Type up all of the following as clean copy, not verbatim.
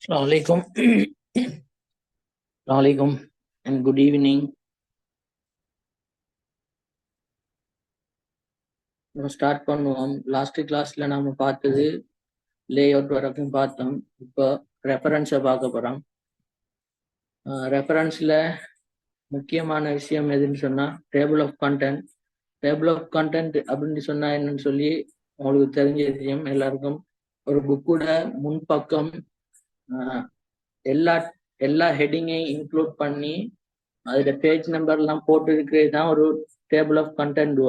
Assalamualaikum. Assalamualaikum and good evening. நம்ம start பண்ணுவோம். Last கிளாஸ்ல நாம பார்த்தது லே அவுட் வரைக்கும் பார்த்தோம். இப்போ ரெஃபரன்ஸை பார்க்க போறோம். ரெஃபரன்ஸ்ல முக்கியமான விஷயம் எதுன்னு சொன்னா table of content. Table of content அப்படின்னு சொன்னா என்னன்னு சொல்லி உங்களுக்கு தெரிஞ்ச விஷயம் எல்லாருக்கும். ஒரு புக்கோட முன்பக்கம் எல்லா எல்லா ஹெட்டிங்கையும் இன்க்ளூட் பண்ணி அதோட பேஜ் நம்பர் எல்லாம் போட்டு இருக்கிறது தான் ஒரு டேபிள் ஆஃப் கண்டென்ட்.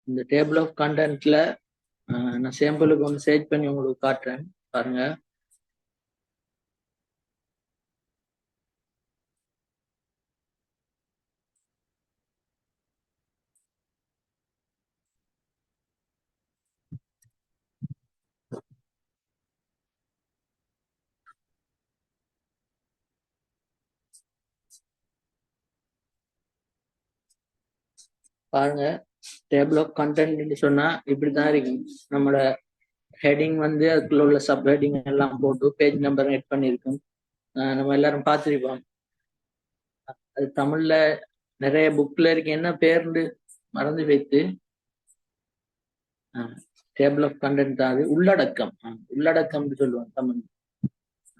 இந்த டேபிள் ஆஃப் கண்டென்ட்ல நான் சாம்பிளுக்கு ஒன்று சேர்ச் பண்ணி உங்களுக்கு காட்டுறேன் பாருங்க. பாருங்க, டேபிள் ஆஃப் கண்டென்ட் சொன்னா இப்படிதான் இருக்கு. நம்மளோட ஹெட்டிங் வந்து அதுக்குள்ள உள்ள சப் ஹெட்டிங் எல்லாம் போட்டு பேஜ் நம்பர் எட் பண்ணியிருக்கோம். நம்ம எல்லாரும் பார்த்துருப்போம். அது தமிழ்ல நிறைய புக்ல இருக்கு. என்ன பேர்ந்து மறந்து வைத்து டேபிள் ஆஃப் கண்டென்ட் தான் அது. உள்ளடக்கம் உள்ளடக்கம்னு சொல்லுவோம் தமிழ்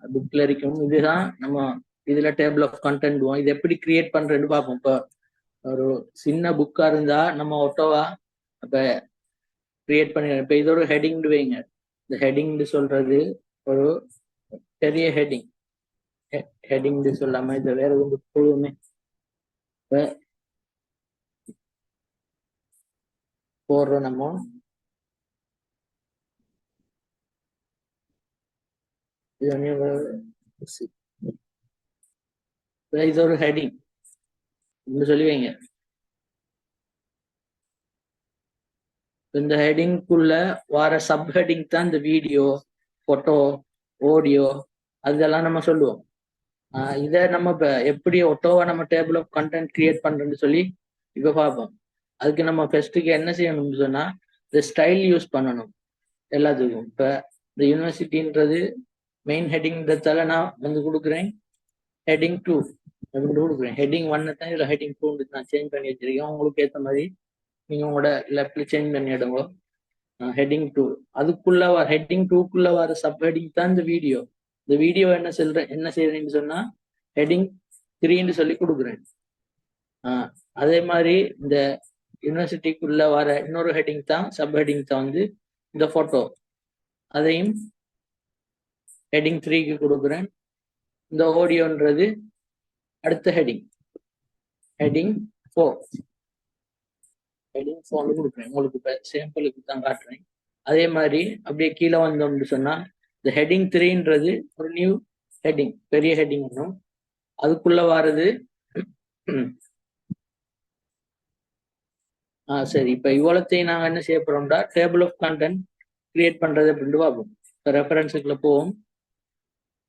புக்ல இருக்கும். இதுதான் நம்ம இதுல டேபிள் ஆஃப் கண்டென்ட். இது எப்படி கிரியேட் பண்றேன்னு பார்ப்போம். இப்போ ஒரு சின்ன புக்கா இருந்தா நம்ம ஒட்டோவா அப்ப கிரியேட் பண்ணி இப்ப இது ஒரு ஹெட்டிங் வைங்க. இந்த ஹெட்டிங் சொல்றது ஒரு பெரிய ஹெட்டிங். ஹெட்டிங் சொல்லாம இது வேற ஒரு புழுவுமே இப்ப போடுறோம். நம்ம இது ஒரு ஹெட்டிங் சொல்லி வைங்க. இந்த ஹெட்டிங்குள்ள வர சப் ஹெட்டிங் தான் இந்த வீடியோ, போட்டோ, ஆடியோ அதெல்லாம் நம்ம சொல்லுவோம். இதை நம்ம இப்ப எப்படி ஒட்டோவா நம்ம டேபிள் ஆஃப் கண்டென்ட் கிரியேட் பண்றோம்னு சொல்லி இப்ப பார்ப்போம். அதுக்கு நம்ம ஃபர்ஸ்ட்டுக்கு என்ன செய்யணும்னு சொன்னா இந்த ஸ்டைல் யூஸ் பண்ணணும் எல்லாத்துக்கும். இப்ப இந்த யூனிவர்சிட்டின்றது மெயின் ஹெட்டிங்ன்றதால நான் வந்து கொடுக்குறேன் ஹெட்டிங் 2 கொடுக்குறேன். ஹெட்டிங் 1 தான் இதுல ஹெட்டிங் 2 நான் சேஞ்ச் பண்ணி வச்சிருக்கேன். உங்களுக்கு ஏற்ற மாதிரி நீங்க உங்களோட லெஃப்ட்ல சேஞ்ச் பண்ணிடுங்க. ஹெட்டிங் 2 அதுக்குள்ள ஹெட்டிங் 2க்குள்ள வர சப் ஹெட்டிங் தான் இந்த வீடியோ. இந்த வீடியோ என்ன செய்யறேன்னு சொன்னா ஹெட்டிங் 3ன்னு சொல்லி கொடுக்குறேன். அதே மாதிரி இந்த யூனிவர்சிட்டிக்குள்ள வர இன்னொரு ஹெட்டிங் தான் சப் ஹெட்டிங் தான் வந்து இந்த போட்டோ. அதையும் ஹெட்டிங் 3க்கு கொடுக்குறேன். இந்த ஆடியோன்றது அடுத்த ஹெட்டிங் ஹெட்டிங் 4 கொடுக்குறேன். உங்களுக்கு இப்ப சாம்பிளுக்கு தான் காட்டுறேன். அதே மாதிரி அப்படியே கீழே வந்தோம்னு சொன்னா இந்த ஹெட்டிங் 3ன்றது ஒரு நியூ ஹெட்டிங், பெரிய ஹெட்டிங் ஒன்றும். அதுக்குள்ள வாரது சரி. இப்ப இவ்வளத்தையும் நாங்க என்ன செய்ய போறோம்டா டேபிள் ஆஃப் கண்டென்ட் கிரியேட் பண்றது அப்படின்னு பார்ப்போம். இப்போ ரெஃபரன்ஸுக்குள்ள போவோம்.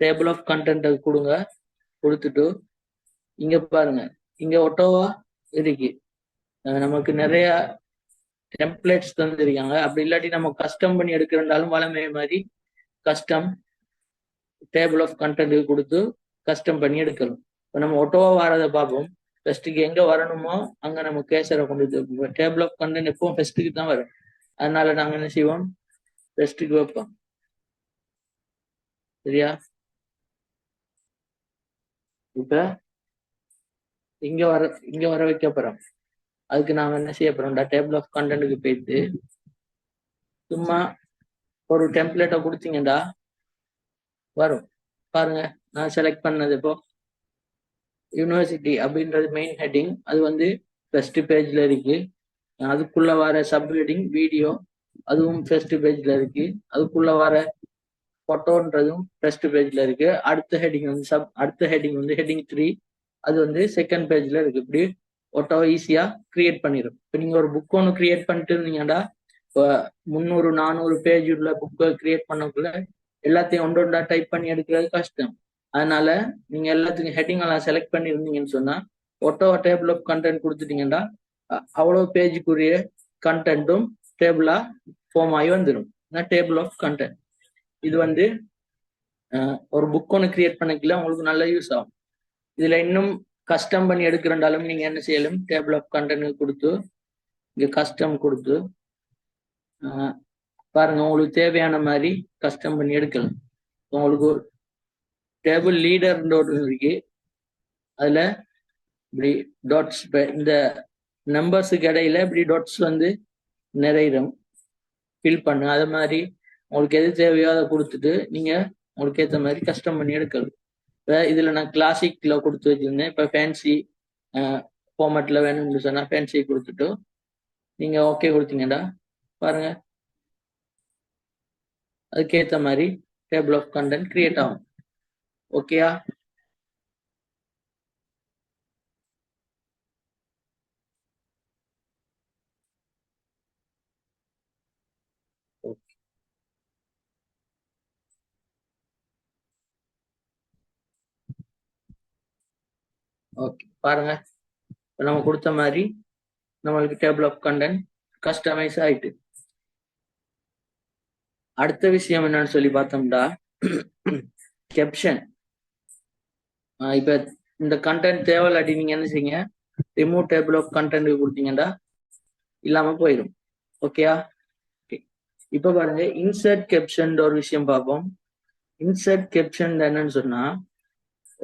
டேபிள் ஆஃப் கண்டென்ட் கொடுங்க. கொடுத்துட்டு இங்க பாருங்க, இங்க ஒட்டோவா இருக்கு. நமக்கு நிறைய டெம்ப்ளேட்ஸ் தந்துருக்காங்க. அப்படி இல்லாட்டி நம்ம கஸ்டம் பண்ணி எடுக்கிறதாலும் வளமே மாதிரி கஸ்டம் டேபிள் ஆஃப் கண்டென்ட் கொடுத்து கஸ்டம் பண்ணி எடுக்கணும். இப்போ நம்ம ஒட்டோவா வரதை பார்ப்போம். ஃபர்ஸ்ட்டுக்கு எங்க வரணுமோ அங்க நம்ம கேசரை கொண்டு டேபிள் ஆஃப் கண்டென்ட் எப்பவும் ஃபர்ஸ்ட்டுக்கு தான் வரும். அதனால நாங்க என்ன செய்வோம், ஃபர்ஸ்ட்டுக்கு வைப்போம். சரியா? இப்ப இங்க வர வைக்க போறோம். அதுக்கு நாங்க என்ன செய்ய போறோம்டா டேபிள் ஆஃப் கண்டென்ட்டுக்கு போயிட்டு சும்மா ஒரு டெம்ப்ளேட்டை கொடுத்தீங்கடா வரும். பாருங்க, நான் செலக்ட் பண்ணது இப்போ யூனிவர்சிட்டி அப்படின்றது மெயின் ஹெட்டிங். அது வந்து ஃபர்ஸ்ட் பேஜ்ல இருக்கு. அதுக்குள்ள வர சப் ஹெட்டிங் வீடியோ, அதுவும் ஃபர்ஸ்ட் பேஜ்ல இருக்கு. அதுக்குள்ள வர போட்டோன்றதும் ஃபர்ஸ்ட் பேஜ்ல இருக்கு. அடுத்த ஹெட்டிங் வந்து அடுத்த ஹெட்டிங் வந்து ஹெட்டிங் 3, அது வந்து செகண்ட் பேஜ்ல இருக்கு. இப்படி ஒட்டோவை ஈஸியா கிரியேட் பண்ணிடும். இப்போ நீங்க ஒரு புக் ஒன்று கிரியேட் பண்ணிட்டு இருந்தீங்கடா, இப்போ 300-400 பேஜ் உள்ள புக்கை கிரியேட் பண்ணக்குள்ள எல்லாத்தையும் ஒன்றா டைப் பண்ணி எடுக்கிறது கஷ்டம். அதனால நீங்க எல்லாத்துக்கும் ஹெட்டிங் எல்லாம் செலக்ட் பண்ணி இருந்தீங்கன்னு சொன்னா ஒட்டோவா டேபிள் ஆஃப் கண்டென்ட் கொடுத்துட்டீங்கன்னா அவ்வளவு பேஜுக்குரிய கண்டென்ட்டும் டேபிளா ஃபார்ம் ஆகி வந்துடும். Table of content. இது வந்து ஒரு புக் ஒன்று கிரியேட் பண்ணிக்கல உங்களுக்கு நல்ல யூஸ் ஆகும். இதுல இன்னும் கஸ்டம் பண்ணி எடுக்கிறண்டாலும் நீங்க என்ன செய்யலும், டேபிள் ஆஃப் கண்டென்ட் கொடுத்து இங்க கஸ்டம் கொடுத்து பாருங்க, உங்களுக்கு தேவையான மாதிரி கஸ்டம் பண்ணி எடுக்கலாம். உங்களுக்கு டேபிள் லீடர் இருக்கு, அதுல இப்படி டாட்ஸ், இந்த நம்பர்ஸுக்கு இடையில இப்படி டாட்ஸ் வந்து நிறையிடும், ஃபில் பண்ணு. அது மாதிரி உங்களுக்கு எது தேவையோ அதை கொடுத்துட்டு நீங்க உங்களுக்கு ஏற்ற மாதிரி கஸ்டம் பண்ணி எடுக்கலாம். இப்போ இதுல நான் கிளாசிக்ல கொடுத்து வச்சிருந்தேன். இப்போ ஃபேன்சி ஃபார்மேட்ல வேணும்னு சொன்னா ஃபேன்சி கொடுத்துட்டு நீங்க ஓகே கொடுத்தீங்கடா, பாருங்க அதுக்கேற்ற மாதிரி டேபிள் ஆஃப் கண்டென்ட் கிரியேட் ஆகும். ஓகேயா? ஓகே, பாருங்க நம்ம கொடுத்த மாதிரி நம்மளுக்கு டேபிள் ஆஃப் கண்டென்ட் கஸ்டமைஸ் ஆயிட்டு. அடுத்த விஷயம் என்னன்னு சொல்லி பார்த்தோம்னா கேப்ஷன். இப்ப இந்த கண்டென்ட் தேவையில்லாட்டி நீங்க என்ன செய்யுங்க, ரிமூவ் டேபிள் ஆஃப் கண்டென்ட் கொடுத்தீங்கன்னா இல்லாம போயிடும். ஓகேயா? இப்ப பாருங்க, இன்சர்ட் கேப்ஷன் ஒரு விஷயம் பார்ப்போம். இன்சர்ட் கேப்ஷன் என்னன்னு சொன்னா,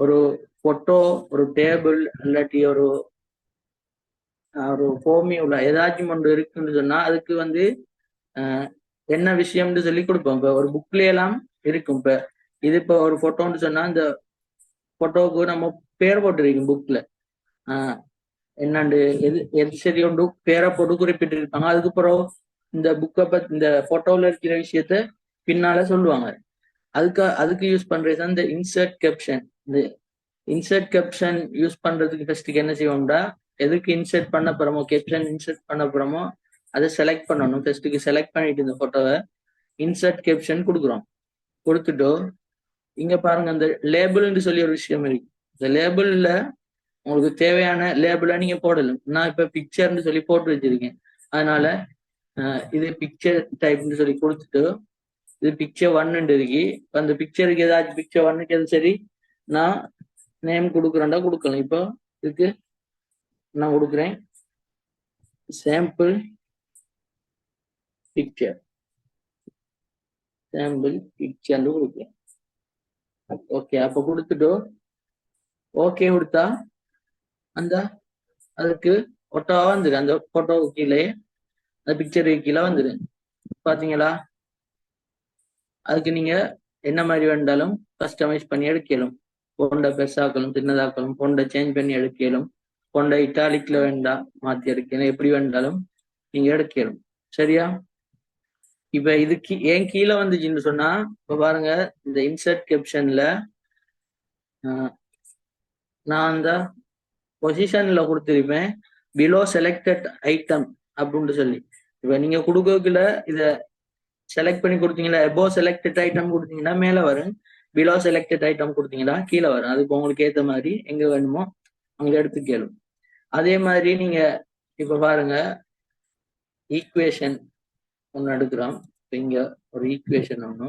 ஒரு போட்டோ, ஒரு டேபிள் இல்லாட்டி ஒரு ஃபார்மியூலா ஏதாச்சும் ஒன்று இருக்குன்னு சொன்னா அதுக்கு வந்து என்ன விஷயம்னு சொல்லி கொடுப்போம். இப்ப ஒரு புக்ல எல்லாம் இருக்கும். இப்ப இது இப்ப ஒரு போட்டோன்னு சொன்னா இந்த போட்டோவுக்கு நம்ம பேர் போட்டிருக்கோம் புக்ல. என்னண்டு எது சரி ஒன்று பேரை போட்டு குறிப்பிட்டிருப்பாங்க. அதுக்கப்புறம் இந்த புக்கை பத்தி, இந்த போட்டோல இருக்கிற விஷயத்த பின்னால சொல்லுவாங்க. அதுக்கு யூஸ் பண்றது இந்த இன்சர்ட் கேப்ஷன். இந்த இன்சர்ட் கேப்ஷன் யூஸ் பண்றதுக்கு ஃபர்ஸ்ட்டுக்கு என்ன செய்வோம்டா, எதுக்கு இன்சர்ட் பண்ண போறோமோ, கேப்ஷன் இன்சர்ட் பண்ண போறோமோ அதை செலக்ட் பண்ணணும். ஃபர்ஸ்ட்டுக்கு செலக்ட் பண்ணிட்டு இந்த போட்டோவை இன்சர்ட் கேப்ஷன் கொடுக்குறோம். கொடுத்துட்டோ இங்க பாருங்க, இந்த லேபிள்னு சொல்லி ஒரு விஷயம் இருக்கு. இந்த லேபிள்ல உங்களுக்கு தேவையான லேபிளை நீங்க போடலாம். நான் இப்ப பிக்சர்னு சொல்லி போட்டு வச்சிருக்கேன். அதனால இது பிக்சர் டைப்னு சொல்லி கொடுத்துட்டு இது பிக்சர் 1 இருக்கு. அந்த பிக்சருக்கு ஏதாச்சும் பிக்சர் 1க்கு எது சரி நான் நேம் கொடுக்குறேன்டா கொடுக்கலாம். இப்போ இதுக்கு நான் கொடுக்குறேன் சாம்பிள் பிக்சர், சாம்பிள் பிக்சர்னு கொடுக்குறேன். ஓகே, அப்ப கொடுத்துட்டோ ஓகே கொடுத்தா அந்த அதுக்கு ஒட்டாவா வந்துரு, அந்த போட்டோவுக்கு கீழே அந்த பிக்சருக்கு கீழே வந்துரு. பாத்தீங்களா? அதுக்கு நீங்க என்ன மாதிரி வேண்டாலும் கஸ்டமைஸ் பண்ணி எடுக்கலும். பொண்டை பெருசாக்கலும், சின்னதாக்கலும், பொண்டை சேஞ்ச் பண்ணி எடுக்கலும், பொண்டை இட்டாலிக்ல வேண்டாம் மாத்தி எடுக்கணும், எப்படி வேண்டாலும் நீங்க எடுக்கலும். சரியா? இப்ப இதுக்கு ஏன் கீழே வந்துச்சுன்னு சொன்னா, இப்ப பாருங்க இந்த இன்சர்ட் கேப்ஷன்ல நான் அந்த பொசிஷன்ல கொடுத்திருப்பேன் பிலோ செலக்டட் ஐட்டம் அப்படின்னு சொல்லி. இப்ப நீங்க கொடுக்கல இத செலக்ட் பண்ணி கொடுத்தீங்களா, எபோ செலக்டட் ஐட்டம் கொடுத்தீங்கன்னா மேல வரும், பிலோ செலக்டட் ஐட்டம் கொடுத்தீங்கன்னா கீழே வரும். அதுக்கு உங்களுக்கு ஏத்த மாதிரி எங்க வேணுமோ அங்க எடுத்து கேளும். அதே மாதிரி நீங்க இப்ப பாருங்க ஈக்குவேஷன் ஒண்ணு எடுக்கிறோம். இங்க ஒரு ஈக்குவேஷன் ஒண்ணு,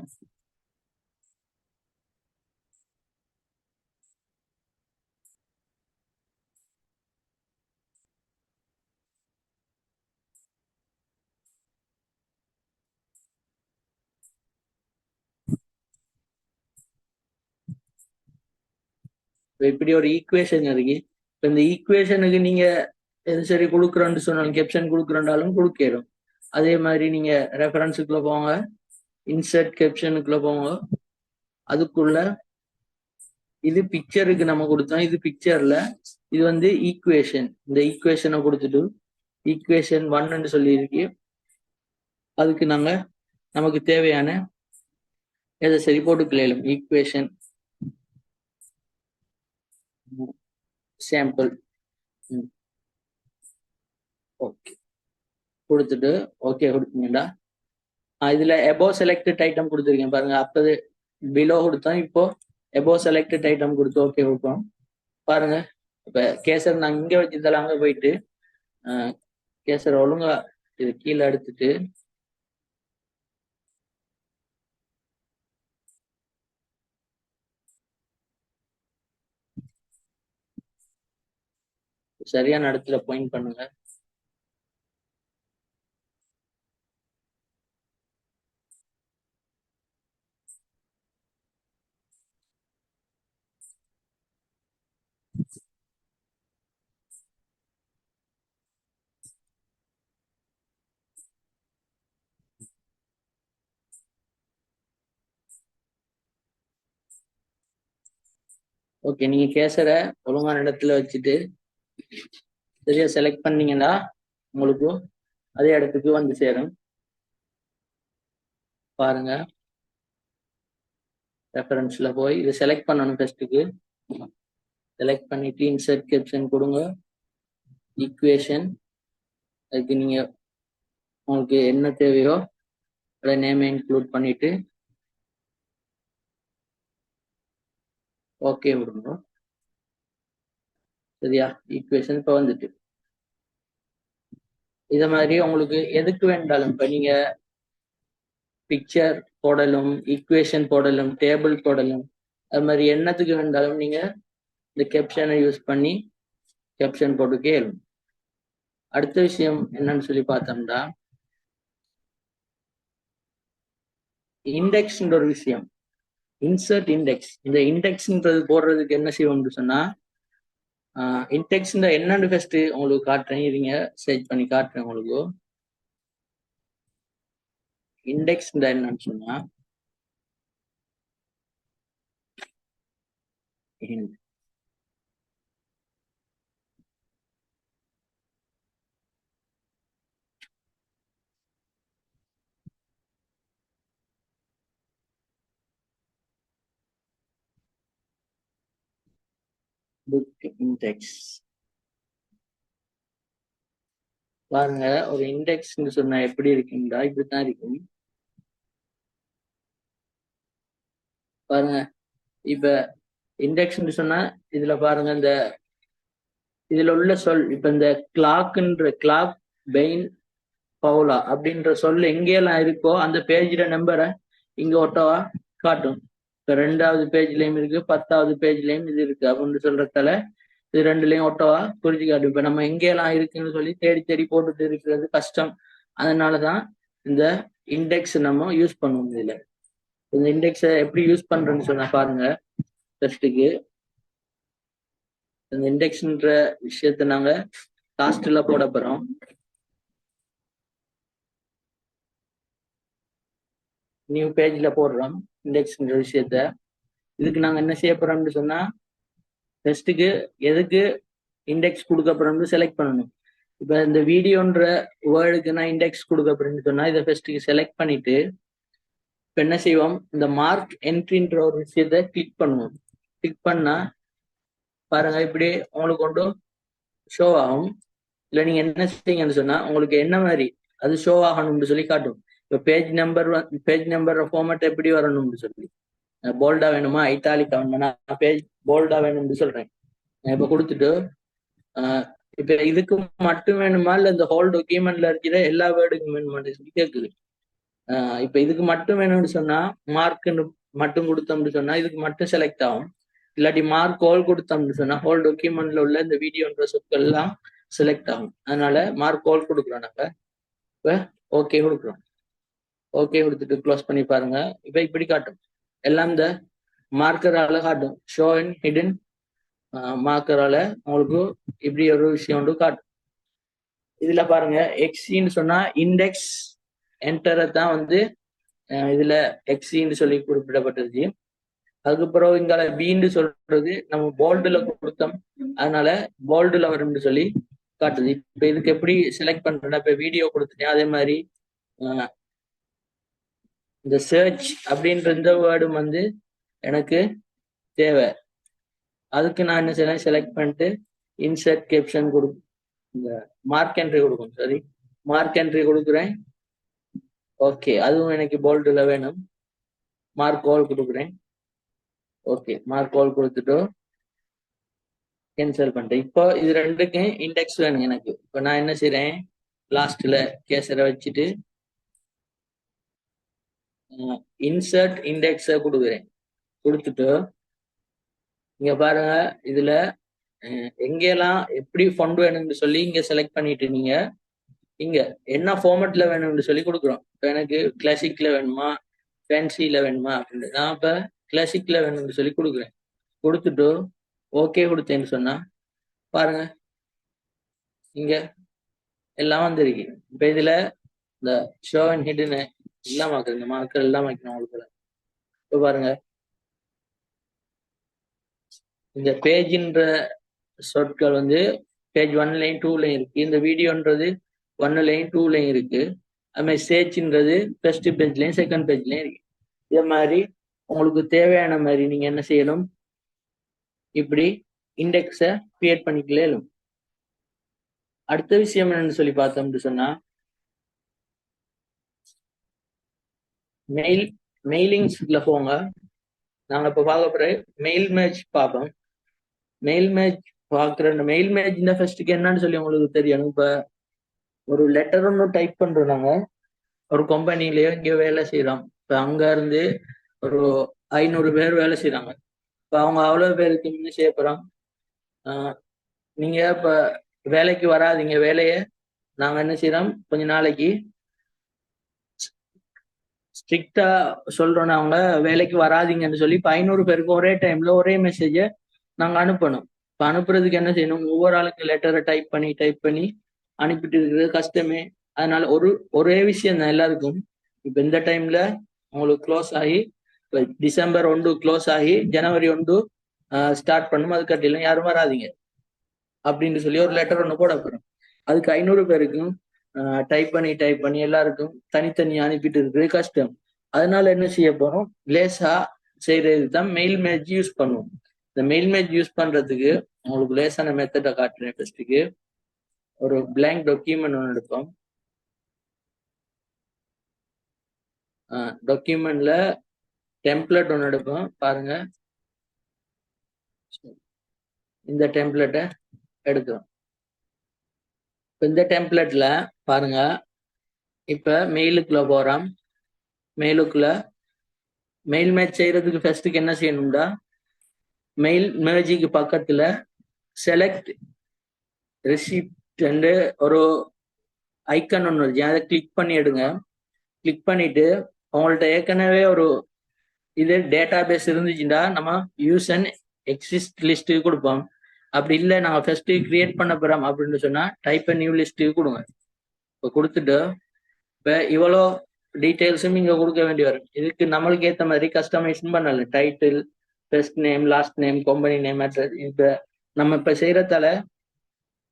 இப்படி ஒரு ஈக்குவேஷன் இருக்கு. இப்ப இந்த ஈக்குவேஷனுக்கு நீங்க எது சரி கொடுக்குறோன்னு சொன்னாலும் கேப்ஷன் கொடுக்குறோண்டாலும் கொடுக்கணும். அதே மாதிரி நீங்க ரெஃபரன்ஸுக்குள்ள போங்க, இன்சர்ட் கேப்ஷனுக்குள்ள போங்க, அதுக்குள்ள இது பிக்சருக்கு நம்ம கொடுத்தோம். இது பிக்சர்ல இது வந்து ஈக்குவேஷன். இந்த ஈக்குவேஷனை கொடுத்துட்டு ஈக்குவேஷன் 1ன்னு சொல்லி இருக்கு. அதுக்கு நாங்க நமக்கு தேவையான எதை சரி போட்டுக்கலாம். ஈக்குவேஷன் சாம்பிள் ஓகே கொடுத்துட்டு ஓகே கொடுத்தீங்கடா. இதுல எபோ செலக்டட் ஐட்டம் கொடுத்துருக்கேன் பாருங்க. அப்பது பிலோ கொடுத்தோம், இப்போ எபோ செலக்டட் ஐட்டம் கொடுத்து ஓகே கொடுப்போம். பாருங்க இப்ப கேசர் நான் இங்க வச்சிருந்தாலும் அங்க போயிட்டு கேசர் ஒழுங்கா இது கீழே எடுத்துட்டு சரியான இடத்துல பாயிண்ட் பண்ணுங்க. ஓகே, நீங்க கேசரை ஒழுங்கான இடத்துல வச்சுட்டு சரியா செலக்ட் பண்ணீங்கன்னா உங்களுக்கு அதே இடத்துக்கு வந்து சேரும். பாருங்க, ரெஃபரன்ஸ்ல போய் இதை செலக்ட் பண்ணணும். ஃபர்ஸ்ட்டுக்கு செலக்ட் பண்ணிட்டு இன்சர்ட் கேப்ஷன் கொடுங்க. ஈக்குவேஷன், அதுக்கு நீங்க உங்களுக்கு என்ன தேவையோ அதை நேமை இன்க்ளூட் பண்ணிட்டு ஓகே விடுங்க. சரியா, ஈக்குவேஷன் இப்போ வந்துட்டு இத மாதிரி உங்களுக்கு எதுக்கு வேண்டாலும் இப்ப நீங்க பிக்சர் போடலும், ஈக்குவேஷன் போடலும், டேபிள் போடலும், அது மாதிரி என்னத்துக்கு வேண்டாலும் நீங்க இந்த கேப்ஷனை யூஸ் பண்ணி கேப்ஷன் போட்டு கேளும். அடுத்த விஷயம் என்னன்னு சொல்லி பார்த்தோம்னா இண்டெக்ஸ்ன்ற ஒரு விஷயம். Insert index. இந்த இண்டெக்ஸ்ன்றது போடுறதுக்கு என்ன செய்வோம்னு சொன்னா இண்டெக்ஸ் என்னன்னு ஃபர்ஸ்ட் உங்களுக்கு காட்டுறேன். இருங்க, சர்ச் பண்ணி காட்டுறேன் உங்களுக்கு. இண்டெக்ஸ் என்னன்னு சொன்னா புக் இண்டெக்ஸ். பாருங்க, ஒரு இண்டெக்ஸ் சொன்னா எப்படி இருக்குங்களா, இப்படித்தான் இருக்கும். பாருங்க, இப்ப இண்டெக்ஸ் சொன்னா இதுல பாருங்க, இந்த இதுல உள்ள சொல் இப்ப இந்த கிளாக் பெயின் பவுலா அப்படின்ற சொல் எங்கெல்லாம் இருக்கோ அந்த பேஜ்ல நம்பரை இங்க ஒட்டவா காட்டும். இப்ப 2வது பேஜ்லயும் இருக்கு, 10வது பேஜ்லயும் இது இருக்கு அப்படின்னு சொல்றதால இது 2லயும் ஒட்டவா குறிச்சு காட்டும். இப்ப நம்ம எங்கெல்லாம் இருக்குன்னு சொல்லி தேடி தேடி போட்டுட்டு இருக்கிறது கஷ்டம். அதனாலதான் இந்த இண்டெக்ஸ் நம்ம யூஸ் பண்ணுவோம். இதுல இந்த இண்டெக்ஸை எப்படி யூஸ் பண்றேன்னு சொன்னா பாருங்க. ஃபர்ஸ்ட்டுக்கு இந்த இண்டெக்ஸ்ன்ற விஷயத்த நாங்க காஸ்ட்ல போட போறோம். நியூ பேஜ்ல போடுறோம் இண்டெக்ஸ்ன்ற விஷயத்த. இதுக்கு நாங்க என்ன செய்ய போறோம்னு சொன்னா ஃபர்ஸ்ட்டுக்கு எதுக்கு இண்டெக்ஸ் கொடுக்க போறோம்னு செலக்ட் பண்ணணும். இப்ப இந்த வீடியோன்ற வேர்டுக்கு நான் இண்டெக்ஸ் கொடுக்க போறேன்னு சொன்னா இதை ஃபர்ஸ்ட்டுக்கு செலக்ட் பண்ணிட்டு இப்ப என்ன செய்வோம், இந்த மார்க் என்ட்ரின்ற ஒரு விஷயத்த கிளிக் பண்ணுவோம். கிளிக் பண்ணா பாருங்க, இப்படி உங்களுக்கு கொண்டு ஷோ ஆகும். இல்ல நீங்க என்ன செய்யுங்கன்னு சொன்னா உங்களுக்கு என்ன மாதிரி அது ஷோ ஆகணும்னு சொல்லி காட்டும். இப்ப பேஜ் நம்பர் ஃபார்மேட் எப்படி வரணும்னு சொல்லி போல்டா வேணுமா, ஐட்டாலிக்கா வேணுமா, நான் பேஜ் போல்டா வேணும்னு சொல்றேன். இப்ப கொடுத்துட்டு இப்ப இதுக்கு மட்டும் வேணுமா இல்ல இந்த ஹோல் டாக்குமெண்ட்ல இருக்கிற எல்லா வேர்டுக்கும் வேணுமான்னு சொல்லி கேட்குது. இப்ப இதுக்கு மட்டும் வேணும்னு சொன்னா மார்க்னு மட்டும் கொடுத்தோம்னு சொன்னா இதுக்கு மட்டும் செலக்ட் ஆகும். இல்லாட்டி மார்க் ஹோல் கொடுத்தோம்னு சொன்னா ஹோல் டாக்குமெண்ட்ல உள்ள இந்த வீடியோன்ற சொற்கள் எல்லாம் செலக்ட் ஆகும். அதனால மார்க் ஹோல் கொடுக்குறோம். நாங்க இப்ப ஓகே கொடுக்குறோம். ஓகே கொடுத்துட்டு க்ளோஸ் பண்ணி பாருங்க. இப்ப இப்படி காட்டும், எல்லாம் இந்த மார்க்கரால காட்டும். ஷோ அண்ட் ஹிடன் மார்க்கரால உங்களுக்கு இப்படி ஒரு விஷயம் ஒன்று காட்டும். இதுல பாருங்க, எக்ஸின்னு சொன்னா இண்டெக்ஸ் என்டரை தான் இதுல எக்ஸின்னு சொல்லி குறிப்பிடப்பட்டிருக்கு. அதுக்கப்புறம் இங்கால பின்னு சொல்றது நம்ம போல்டுல கொடுத்தோம், அதனால போல்டுல வரும்னு சொல்லி காட்டுது. இப்ப இதுக்கு எப்படி செலக்ட் பண்றேன்னா இப்ப வீடியோ கொடுத்துட்டேன். அதே மாதிரி இந்த சர்ச் அப்படின்ற இந்த வேர்டும் எனக்கு தேவை. அதுக்கு நான் என்ன செய்யறேன், செலக்ட் பண்ணிட்டு இன்சர்ட் கேப்ஷன் இந்த மார்க் என்ட்ரி கொடுக்கும். சரி, மார்க் என்ட்ரி கொடுக்குறேன். ஓகே, அதுவும் எனக்கு போல்டுல வேணும். மார்க் ஹோல் கொடுக்குறேன். ஓகே, மார்க் ஹோல் கொடுத்துட்டு கேன்சல் பண்ணிட்டேன். இப்போ இது ரெண்டுக்கும் இண்டெக்ஸ் வேணும் எனக்கு. இப்போ நான் என்ன செய்றேன், லாஸ்ட்ல கேசரை வச்சுட்டு இன்சர்ட் இண்டெக்ஸை கொடுக்குறேன். கொடுத்துட்டு இங்க பாருங்க, இதுல எங்கெல்லாம் எப்படி ஃபண்ட் வேணும்னு சொல்லி இங்க செலக்ட் பண்ணிட்டு நீங்க இங்க என்ன ஃபார்மேட்ல வேணும்னு சொல்லி கொடுக்குறோம். இப்போ எனக்கு கிளாசிக்ல வேணுமா ஃபேன்சில வேணுமா அப்படின்னு நான் இப்ப கிளாசிக்ல வேணும்னு சொல்லி கொடுக்குறேன். கொடுத்துட்டு ஓகே கொடுத்தேன்னு சொன்னா பாருங்க இங்க எல்லாம் வந்திருக்கு. இப்ப இதுல இந்த ஷோ அண்ட் ஹிட்னு எல்லாம் ஆக்குது, இந்த மார்க்கர் எல்லாம் வைக்கணும் உங்களுக்கு. இப்ப பாருங்க இந்த பேஜ்ன்ற சொற்கள் வந்து பேஜ் 1லையும் 2லையும் இருக்கு. இந்த வீடியோன்றது 1லையும் 2லையும் இருக்கு. அது மாதிரி சேர்ச்ன்றது ஃபர்ஸ்ட் பேஜ்லயும் செகண்ட் பேஜ்லயும் இருக்கு. இதே மாதிரி உங்களுக்கு தேவையான மாதிரி நீங்க என்ன செய்யணும், இப்படி இண்டெக்ஸை கிரியேட் பண்ணிக்கலாம். அடுத்த விஷயம் என்னன்னு சொல்லி பார்த்தோம்னு சொன்னா மெயிலிங்ஸ்ல போங்க. நாங்க இப்ப பார்க்க போற மெயில் மேட்ச் பார்ப்போம். மெயில் மேட்ச் பார்க்குற மெயில் மேட்ச் ஃபர்ஸ்ட்டுக்கு என்னன்னு சொல்லி உங்களுக்கு தெரியணும். இப்ப ஒரு லெட்டர் ஒன்று டைப் பண்றோம் நாங்க ஒரு கம்பெனிலயோ இங்கே வேலை செய்யறோம். இப்ப அங்க இருந்து ஒரு 500 பேர் வேலை செய்யறாங்க. இப்ப அவங்க அவ்வளவு பேருக்கு என்ன செய்ய போறோம், நீங்க இப்ப வேலைக்கு வராதிங்க, வேலையை நாங்க என்ன செய்யறோம் கொஞ்ச நாளைக்கு ஸ்ட்ரிக்டா சொல்றோம், அவங்க வேலைக்கு வராதிங்கன்னு சொல்லி 500 பேருக்கு ஒரே டைம்ல ஒரே மெசேஜ நாங்க அனுப்பணும். இப்ப அனுப்புறதுக்கு என்ன செய்யணும், ஒவ்வொரு ஆளுக்கு லெட்டரை டைப் பண்ணி அனுப்பிட்டு இருக்கிறது கஷ்டமே. அதனால ஒரே விஷயம் தான் எல்லாருக்கும். இப்ப இந்த டைம்ல உங்களுக்கு க்ளோஸ் ஆகி டிசம்பர் 1 க்ளோஸ் ஆகி ஜனவரி 1 ஸ்டார்ட் பண்ணும், அது கட்டிலும் யாரும் வராதிங்க அப்படின்னு சொல்லி ஒரு லெட்டர் ஒன்று போட போறோம். அதுக்கு 500 பேருக்கும் டைப் பண்ணி எல்லாருக்கும் தனித்தனி அனுப்பிட்டு இருக்கிறது கஷ்டம். அதனால என்ன செய்ய போறோம், லேசா செய்யறது தான் மெயில் மேட்ச் யூஸ் பண்ணுவோம். இந்த மெயில் மேட்ச் யூஸ் பண்றதுக்கு உங்களுக்கு லேசான மெத்தடை காட்டுறேன். ஃபர்ஸ்ட்டுக்கு ஒரு பிளாங்க் டாக்குமெண்ட் ஒன்று எடுப்போம். டாக்குமெண்ட்ல டெம்ப்ளேட் ஒன்று எடுப்போம். பாருங்க இந்த டெம்ப்ளேட்டை எடுக்கிறோம். இந்த டெம்ப்ளேட்ல பாருங்க, இப்ப மெயிலுக்குள்ள போறோம். மெயிலுக்குள்ள மெயில் மேட்ச் செய்யறதுக்கு ஃபர்ஸ்ட்டுக்கு என்ன செய்யணும்டா, மெயில் மேஜிக்கு பக்கத்துல செலக்ட் ரிசிப்ட் ஒரு ஐக்கன் ஒன்று இருக்கு, அதை கிளிக் பண்ணி எடுங்க. கிளிக் பண்ணிட்டு உங்கள்ட்ட ஏற்கனவே ஒரு இது டேட்டா பேஸ் இருந்துச்சுன்னா நம்ம யூஸ் அண்ட் எக்ஸிஸ்ட் லிஸ்ட்டுக்கு கொடுப்போம். அப்படி இல்லை நாங்கள் ஃபர்ஸ்ட் கிரியேட் பண்ண போறோம் அப்படின்னு சொன்னா டைப் அண்ட் நியூ லிஸ்ட்டுக்கு கொடுங்க. இப்போ கொடுத்துட்டு இப்போ இவ்வளோ டீட்டெயில்ஸும் இங்கே கொடுக்க வேண்டி வரும். இதுக்கு நம்மளுக்கு ஏற்ற மாதிரி கஸ்டமைஸும் பண்ணல. Title, first name, last name, company name, address. இப்போ நம்ம இப்போ செய்யறதால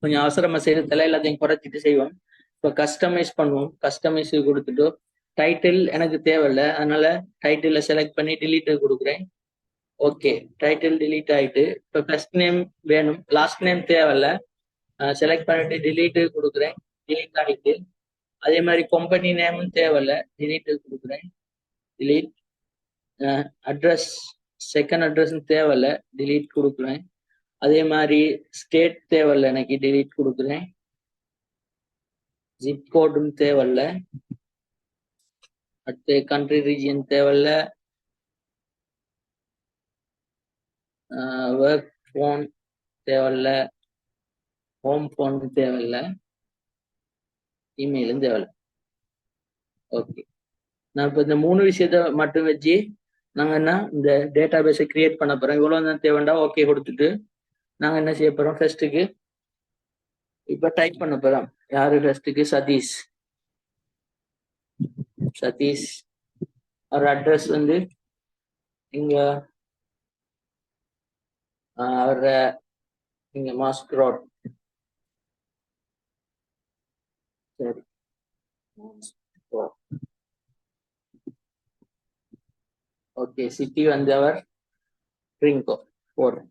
கொஞ்சம் அவசரமா செய்யறதால எல்லாத்தையும் குறைச்சிட்டு செய்வோம். இப்போ கஸ்டமைஸ் பண்ணுவோம். கஸ்டமைஸ் கொடுத்துட்டு டைட்டில் எனக்கு தேவையில்லை, அதனால டைட்டில செலக்ட் பண்ணி டிலீட் கொடுக்குறேன். ஓகே, டைட்டில் டிலீட் ஆயிட்டு இப்போ ஃபர்ஸ்ட் நேம் வேணும், லாஸ்ட் நேம் தேவையில்லை, செலக்ட் பண்ணிட்டு டிலீட் கொடுக்குறேன். டிலீட் ஆகிட்டு அதே மாதிரி கம்பெனி நேமும் தேவையில்லை, டிலீட் கொடுக்குறேன். டிலீட் அட்ரஸ், செகண்ட் அட்ரஸ் தேவையில்லை, டிலீட் கொடுக்குறேன். அதே மாதிரி ஸ்டேட் தேவையில்லை எனக்கு, டிலீட் கொடுக்குறேன். ஜிப் கோடும் தேவையில்லை. அடுத்து கண்ட்ரி ரீஜியன் தேவையில்லை. ஒர்க் ஃபோன் தேவையில்லை, ஹோம் ஃபோன் தேவையில்லை, இமெயிலும் தேவையில்லை. ஓகே, நான் இப்போ இந்த 3 விஷயத்த மட்டும் வச்சு நாங்க என்ன இந்த டேட்டா பேஸை கிரியேட் பண்ண போறோம். இவ்வளவு தான் தேவைண்டா. ஓகே கொடுத்துட்டு நாங்க என்ன செய்ய போறோம், ஃபர்ஸ்ட்டுக்கு இப்ப டைப் பண்ண போறோம். யாரு ஃபர்ஸ்ட்டுக்கு, சதீஷ். சதீஷ் ஒரு அட்ரஸ் வந்து இங்க அவர இங்க மாஸ்க் ரோட். சரி, ஓகே. சிட்டி வந்து அவர் ட்ரிங்கோ போடுறேன்.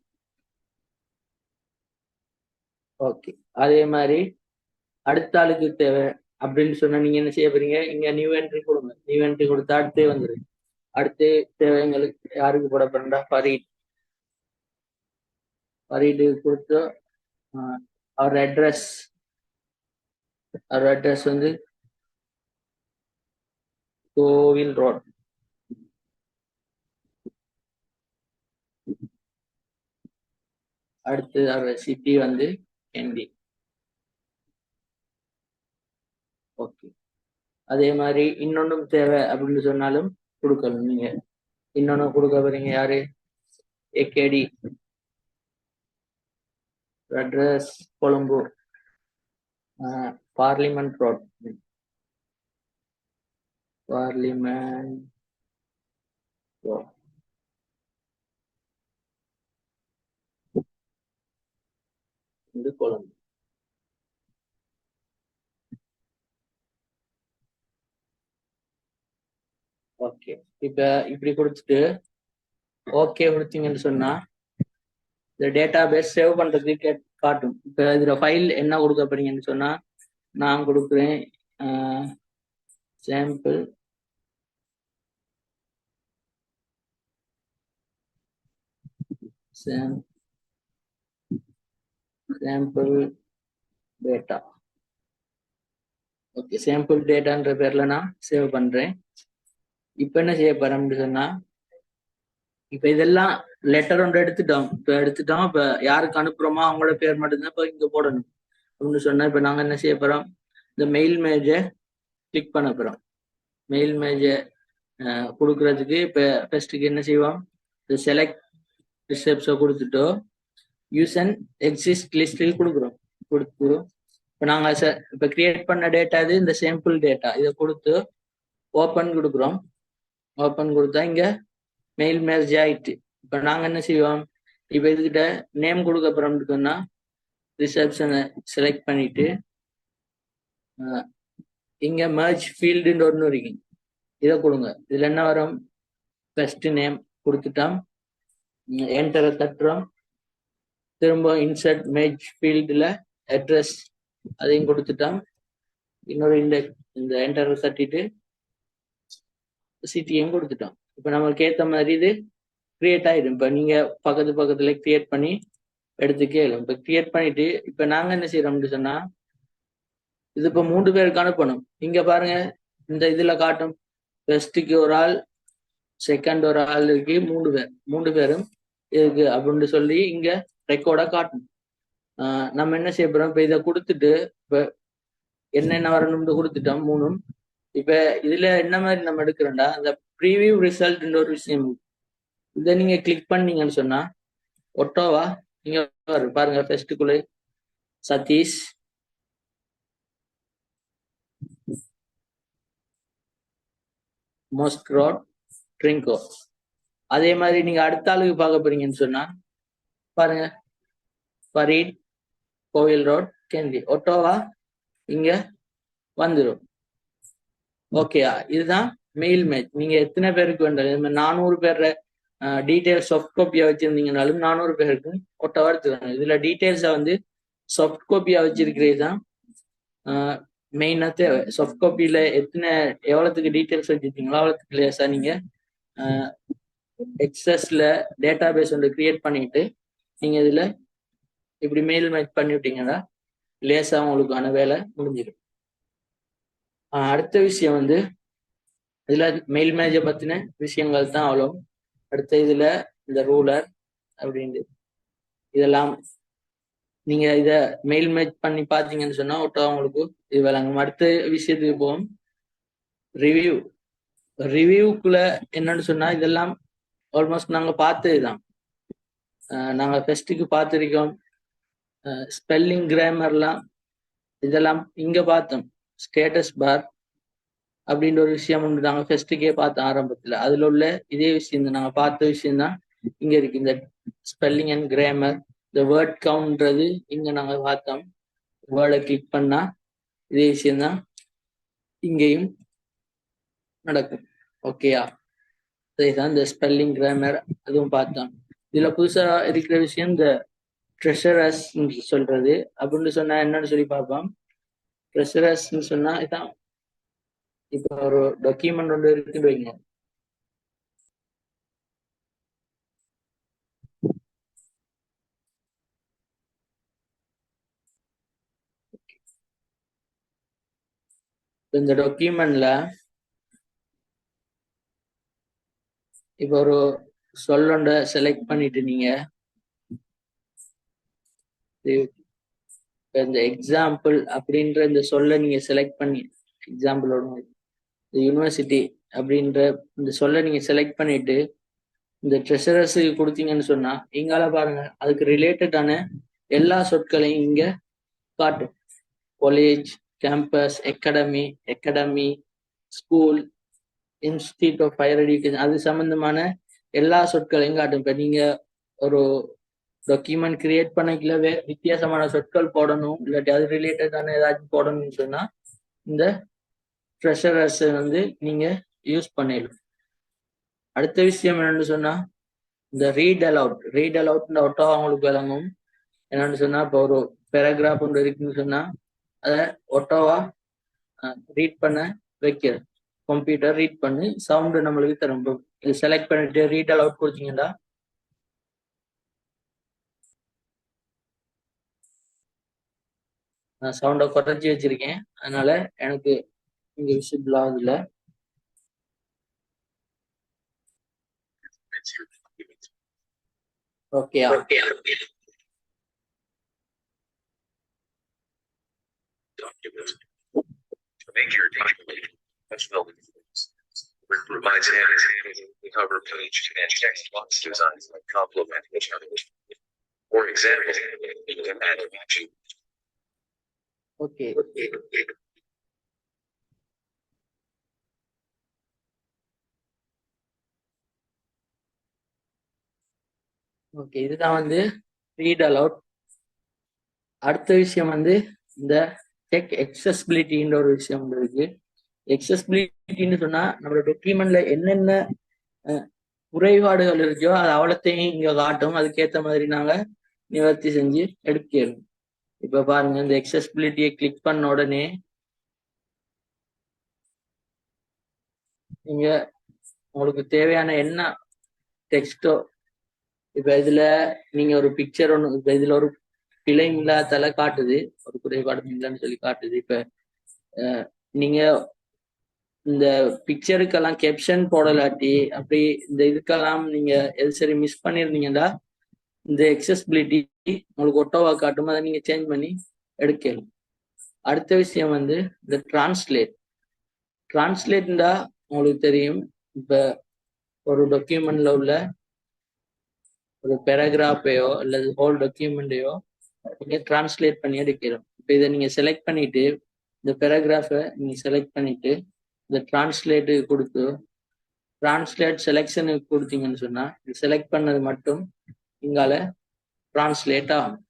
ஓகே, அதே மாதிரி அடுத்த ஆளுக்கு தேவை அப்படின்னு சொன்னா நீங்க என்ன செய்ய போறீங்க, இங்க நியூ என்ட்ரி கொடுங்க. நியூ என்ட்ரி கொடுத்தா அடுத்தே வந்துடும். அடுத்து தேவை எங்களுக்கு யாருக்கு போட போறா, ஃபரீத். Farid கொடுத்து our address வந்து கோவில் ரோட். அடுத்து our சிட்டி வந்து என்டி. ஓகே, அதே மாதிரி இன்னொன்னும் தேவை அப்படின்னு சொன்னாலும் கொடுக்கணும். நீங்க இன்னொன்னு கொடுக்க போறீங்க, யாரு AKD address Colombo parliament road. Parliament road வந்து கொழும்பு. ஓகே, இப்ப இப்படி கொடுத்துட்டு ஓகே கொடுத்தீங்கன்னு சொன்னா இந்த டேட்டா பேஸ் சேவ் பண்றதுக்கு காட்டும். இப்ப இதுல ஃபைல் என்ன கொடுக்க போறீங்கன்னு சொன்னா நான் கொடுக்குறேன் சாம்பிள் டேட்டா. ஓகே, சாம்பிள் டேட்டான்ற பேர்ல நான் சேவ் பண்றேன். இப்ப என்ன செய்ய போறேன்னு சொன்னா இப்ப இதெல்லாம் லெட்டர் ஒன்று எடுத்துட்டோம். இப்ப யாருக்கு அனுப்புறோமோ அவங்களோட பேர் மட்டும்தான் இப்ப இங்க போடணும் அப்படின்னு சொன்னா இப்ப நாங்க என்ன செய்ய போறோம், இந்த மெயில் மேஜை கிளிக் பண்ண போறோம். மெயில் மேஜை கொடுக்கறதுக்கு இப்ப ஃபர்ஸ்ட்டுக்கு என்ன செய்வோம், இந்த செலக்ட் ரிசெப்ட்ஸை கொடுத்துட்டோ யூஸ் அண்ட் எக்ஸிஸ்ட் லிஸ்டில் கொடுக்குறோம். இப்ப நாங்க இப்ப கிரியேட் பண்ண டேட்டா இது இந்த சாம்பிள் டேட்டா. இதை கொடுத்து ஓப்பன் கொடுக்குறோம். ஓப்பன் கொடுத்தா இங்க மெயில் மேஜ் ஆயிட்டு. இப்ப நாங்க என்ன செய்வோம், இப்ப இதுகிட்ட நேம் கொடுக்க போறோம்னு சொன்னா ரிசப்ஷனை செலக்ட் பண்ணிட்டு இங்க மர்ஜ் ஃபீல்டுன்னு ஒன்று இருக்கு, இதை கொடுங்க. இதுல என்ன வரும், ஃபர்ஸ்ட் நேம் கொடுத்துட்டோம், என்டரை தட்டுறோம். திரும்ப இன்சர்ட் மேஜ் ஃபீல்டுல அட்ரஸ் அதையும் கொடுத்துட்டோம். இன்னொரு இந்த என்டரை தட்டிட்டு சிட்டியும் கொடுத்துட்டோம். இப்ப நம்மளுக்கு ஏத்த மாதிரி இது கிரியேட் ஆயிடும். இப்ப நீங்க பக்கத்துல கிரியேட் பண்ணி எடுத்துக்கே இல்லை. இப்ப கிரியேட் பண்ணிட்டு இப்ப நாங்க என்ன செய்யறோம்னு சொன்னா இது இப்ப 3 பேருக்கு அனுப்பணும். இங்க பாருங்க, இந்த இதுல காட்டும் ஃபர்ஸ்ட்டுக்கு ஒரு ஆள், செகண்ட் ஒரு ஆள் இருக்கு, 3 பேரும் இருக்கு அப்படின்னு சொல்லி இங்க ரெக்கார்டா காட்டும். நம்ம என்ன செய்ய போறோம், இப்ப இதை கொடுத்துட்டு இப்ப என்னென்ன வரணும்னு கொடுத்துட்டோம் 3. இப்ப இதுல என்ன மாதிரி நம்ம எடுக்கிறோம்டா அந்த ப்ரீவியூ ரிசல்ட் ஒரு விஷயம். இதை நீங்க கிளிக் பண்ணீங்கன்னு சொன்னா ஒட்டோவா நீங்க பாருங்க, ஃபர்ஸ்ட்டுக்குள்ள சதீஷ், மோஸ்க் ரோட், ட்ரிங்கோ. அதே மாதிரி நீங்க அடுத்த ஆளுக்கு பார்க்க போறீங்கன்னு சொன்னா பாருங்க, ஃபரீட், கோவில் ரோட், கேண்டி, ஒட்டோவா இங்க வந்துடும். ஓகேயா, இதுதான் மெயில் மேட்ச். நீங்க எத்தனை பேருக்கு வேண்டாம் 400 பேர் டீடைல்ஸ் சாஃப்ட் காப்பியா வச்சிருந்தீங்கனாலும் 400 பேருக்கு ஒட்டோவா எடுத்துக்கணும். இதுல டீடைல்ஸை வந்து சாஃப்ட் காப்பியா வச்சிருக்கிறது தான் மெயினா தேவை. சாஃப்ட் காப்பியில எவ்வளவுக்கு டீடைல்ஸ் வச்சிருக்கீங்களோ அவ்வளவுக்கு லேசா நீங்க எக்ஸஸ்ல டேட்டா பேஸ் ஒன்று கிரியேட் பண்ணிட்டு நீங்க இதுல இப்படி மெயில் மேட்ச் பண்ணி விட்டீங்கன்னா லேசா உங்களுக்கான வேலை முடிஞ்சிடும். அடுத்த விஷயம் வந்து இதுல மெயில் மேஜை பத்தின விஷயங்கள் தான் அவ்வளோ. அடுத்த இதுல இந்த ரூலர் அப்படின்னு இதெல்லாம் நீங்க இத மெயில் மேட்ச் பண்ணி பாத்தீங்கன்னு சொன்னா ஒட்டா உங்களுக்கு இது விளங்கும். அடுத்த விஷயத்துக்கு போவோம், ரிவ்யூக்குள்ள என்னன்னு சொன்னா இதெல்லாம் ஆல்மோஸ்ட் நாங்க பார்த்ததுதான். நாங்க ஃபர்ஸ்ட்டுக்கு பார்த்துருக்கோம் ஸ்பெல்லிங் கிராமர்லாம், இதெல்லாம் இங்க பார்த்தோம். ஸ்டேட்டஸ் பார் அப்படின்ற ஒரு விஷயம் ஒன்று நாங்க ஃபர்ஸ்ட்டுக்கே பார்த்தோம் ஆரம்பத்துல. அதுல உள்ள இதே விஷயம் தான் நாங்க பார்த்த விஷயம் தான் இங்க இருக்கு. இந்த ஸ்பெல்லிங் அண்ட் கிராமர், இந்த வேர்ட் கவுண்ட்றது இங்க நாங்க பார்த்தோம். வேர்டை கிளிக் பண்ணா இதே விஷயம்தான் இங்கேயும் நடக்கும். ஓகேயா, அதுதான் இந்த ஸ்பெல்லிங் கிராமர் அதுவும் பார்த்தோம். இதுல புதுசா இருக்கிற விஷயம் இந்த ட்ரெஷரஸ் சொல்றது அப்படின்னு சொன்னா என்னன்னு சொல்லி பார்ப்போம். ட்ரெஷரஸ் சொன்னா இதான், இப்ப ஒரு டாக்குமெண்ட் ஒன்று இருக்குன்னு வைங்க. இந்த டாக்குமெண்ட்ல இப்போ ஒரு சொல்லொண்ட செலக்ட் பண்ணிட்டு நீங்க இந்த எக்ஸாம்பிள் அப்படின்ற இந்த சொல்ல நீங்க செலக்ட் பண்ணி எக்ஸாம்பிளோட யூனிவர்சிட்டி அப்படின்ற இந்த சொல்ல நீங்க செலக்ட் பண்ணிட்டு இந்த ட்ரெஷரர்ஸுக்கு கொடுத்தீங்கன்னு சொன்னா இங்கால பாருங்க அதுக்கு ரிலேட்டடான எல்லா சொற்களையும் இங்க காட்டும். College, campus, academy, school, institute of higher education அது சம்பந்தமான எல்லா சொற்களையும் காட்டும். இப்ப நீங்க ஒரு டாக்குமெண்ட் கிரியேட் பண்ணக்குள்ள வித்தியாசமான சொற்கள் போடணும், இல்லாட்டி அது ரிலேட்டடான ஏதாச்சும் போடணும்னு சொன்னா இந்த ட்ரெஷரர்ஸ் வந்து நீங்க யூஸ் பண்ணிடலாம். அடுத்த விஷயம் என்னன்னு சொன்னா இந்த ரீட் அலவுட் ஒட்டோ அவங்களுக்கு விளங்கும். என்னன்னு சொன்னா இப்போ ஒரு பேராகிராஃப் ஒன்று இருக்குன்னு சொன்னா அதை ஒட்டோவா ரீட் பண்ண வைக்கிறது. கம்ப்யூட்டர் ரீட் பண்ணி சவுண்டு நம்மளுக்கு தரும். இது செலக்ட் பண்ணிட்டு ரீட் அலவுட் கொடுத்தீங்கன்னா நான் சவுண்டை குறைச்சி வச்சிருக்கேன், அதனால எனக்கு இங்க விசிபிள் ஆகுதுல. Okay, to make your document provides the cover page and text box designs that complement each other. For example, you can add a matching. Okay. Okay, இதுதான் வந்து ரீட் அலவுட். அடுத்த விஷயம் வந்து இந்த செக் எக்ஸசிபிலிட்டின்ற ஒரு விஷயம் இருக்கு. எக்ஸசிபிலிட்டின்னு சொன்னா நம்மளோட டாக்குமெண்ட்ல என்னென்ன குறைபாடுகள் இருக்கோ அது அவ்வளோத்தையும் இங்க காட்டும். அதுக்கேற்ற மாதிரி நாங்க நிவர்த்தி செஞ்சு எடுக்கணும். இப்ப பாருங்க, இந்த எக்ஸசிபிலிட்டியை கிளிக் பண்ண உடனே நீங்க உங்களுக்கு தேவையான என்ன டெக்ஸ்டோ, இப்ப இதுல நீங்க ஒரு பிக்சர் ஒண்ணு, இப்ப இதுல ஒரு பிழை இல்லாதால காட்டுது, ஒரு குறைபாடு இல்லைன்னு சொல்லி காட்டுது. இப்ப நீங்க இந்த பிக்சருக்கெல்லாம் கேப்ஷன் போடலாட்டி அப்படி இந்த இதுக்கெல்லாம் நீங்க எது சரி மிஸ் பண்ணிருந்தீங்கன்னா இந்த எக்ஸசிபிலிட்டி உங்களுக்கு ஒட்டோவா காட்டும், அதை நீங்க சேஞ்ச் பண்ணி எடுக்கணும். அடுத்த விஷயம் வந்து இந்த டிரான்ஸ்லேட்னா உங்களுக்கு தெரியும். இப்ப ஒரு டாக்குமெண்ட்ல உள்ள ஒரு பேராகிராஃபையோ அல்லது ஹோல் டாக்குமெண்டையோ நீங்க டிரான்ஸ்லேட் பண்ணி எடுக்கிறோம். இப்போ இதை நீங்க செலக்ட் பண்ணிட்டு இந்த பேராகிராஃபை நீங்க செலக்ட் பண்ணிட்டு இந்த டிரான்ஸ்லேட்டு கொடுத்து டிரான்ஸ்லேட் செலெக்ஷனுக்கு கொடுத்தீங்கன்னு சொன்னா செலக்ட் பண்ணது மட்டும் இங்கால டிரான்ஸ்லேட் ஆகும்.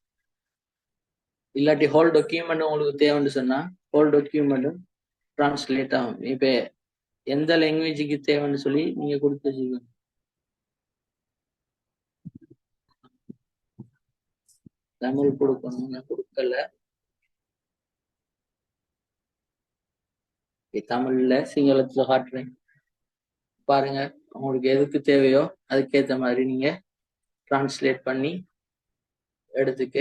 இல்லாட்டி ஹோல் டாக்குமெண்ட் உங்களுக்கு தேவைன்னு சொன்னா ஹோல் டாக்குமெண்ட்டும் டிரான்ஸ்லேட் ஆகும். இப்ப எந்த லாங்குவேஜுக்கு தேவைன்னு சொல்லி நீங்க கொடுத்து வச்சுக்கணும். தமிழ் கொடுக்கணும், நான் கொடுக்கல. தமிழ்ல சிங்களத்துல காட்டுறேன் பாருங்க. உங்களுக்கு எதுக்கு தேவையோ அதுக்கேற்ற மாதிரி நீங்க டிரான்ஸ்லேட் பண்ணி எடுத்துக்க.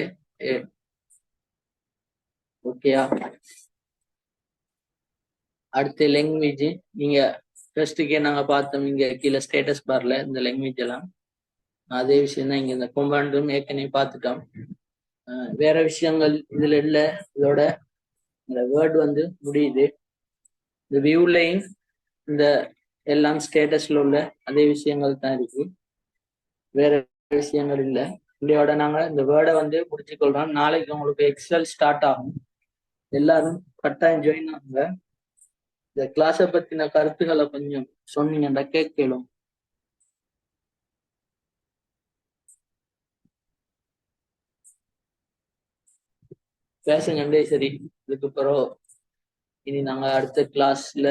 ஓகேயா? அடுத்த லாங்குவேஜ் நீங்க ஃபர்ஸ்ட்டுக்கே நாங்க பார்த்தோம் இங்க கீழே ஸ்டேட்டஸ் பார்ல இந்த லாங்குவேஜ் எல்லாம் அதே விஷயம் தான். இங்க இந்த கொம்பாண்டும் ஏற்கனவே பார்த்துட்டோம். வேற விஷயங்கள் இதுல இல்ல. இதோட இந்த வேர்டு வந்து முடியுது. இந்த வியூலையும் இந்த எல்லாம் ஸ்டேட்டஸ்ல உள்ள அதே விஷயங்கள் தான் இருக்கு, வேற விஷயங்கள் இல்லை. இதோட நாங்க இந்த வேர்டை வந்து முடிச்சுக்கொள்றோம். நாளைக்கு உங்களுக்கு எக்ஸல் ஸ்டார்ட் ஆகும். எல்லாரும் கட்டாயம் ஜாயின் ஆகுங்க. இந்த கிளாஸை பத்தின கருத்துக்களை கொஞ்சம் சொன்னீங்கன்னா கேட்கலும். பேசுங்கண்டே சரி. இதுக்கு பிறகு இனி நாங்க அடுத்த கிளாஸ்ல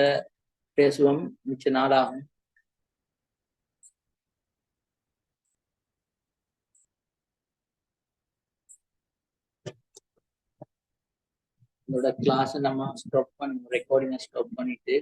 பேசுவோம். மிச்ச நாளாகும். இதோட கிளாஸ் நம்ம ஸ்டாப் பண்ண ரெக்கார்டிங்கை ஸ்டாப் பண்ணிட்டு